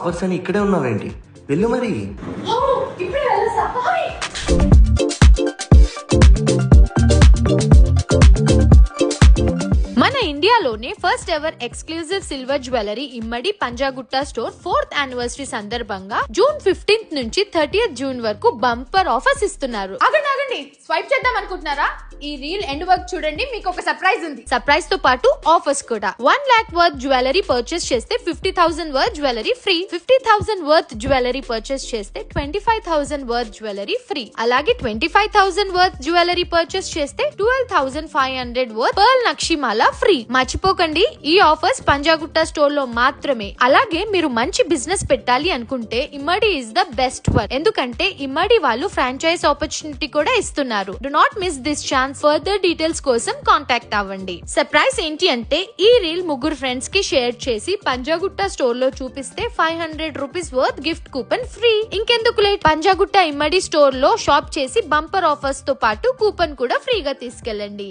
Offers అని ఇక్కడే ఉన్నావేంటి? వెళ్ళు మరి. మన ఇండియాలోనే first ever exclusive silver jewellery Immadi Panjagutta store 4th anniversary సందర్భంగా జూన్ 15th నుంచి 30th జూన్ వరకు బంపర్ ఆఫర్స్ ఇస్తున్నారు. ఆగండి స్వైప్ చేద్దాం అనుకుంటున్నారా? ఈ రీల్ ఎండ్ వరకు చూడండి, మీకు ఒక సర్ప్రైజ్ ఉంది. సర్ప్రైజ్ తో పాటు ఆఫర్స్ కూడా. 1 lakh వర్త్ జ్యువెలరీ పర్చేస్ చేస్తే 50,000 worth jewellery free. 50,000 worth jewellery purchase చేస్తే 25,000 వర్త్ జ్యువెలరీ ఫ్రీ. అలాగే 25,000 వర్త్ జ్యువెలరీ పర్చేస్ చేస్తే 12,500 వర్త్ పర్ల్ నక్షిమాల ఫ్రీ. మర్చిపోకండి, ఈ ఆఫర్స్ పంజాగుట్ట స్టోర్ లో మాత్రమే. అలాగే మీరు మంచి బిజినెస్ పెట్టాలి అనుకుంటే ఇమ్మడి ఇస్ ద బెస్ట్ వన్. ఎందుకంటే ఇమ్మడి వాళ్ళు ఫ్రాంచైజ్ ఆపర్చునిటీ కూడా ఇస్తున్నారు. Do not miss this chance. Further details కోసం కాంటాక్ట్ అవ్వండి. సర్ప్రైజ్ ఏంటి అంటే ఈ రీల్ ముగ్గురు ఫ్రెండ్స్ కి షేర్ చేసి పంజాగుట్ట స్టోర్ లో చూపిస్తే 500 rupees worth gift coupon free. ఇంకెందుకు లేట్, పంజాగుట్ట ఇమ్మడి స్టోర్ లో షాప్ చేసి బంపర్ ఆఫర్స్ తో పాటు కూపన్ కూడా ఫ్రీగా తీసుకెళ్ళండి.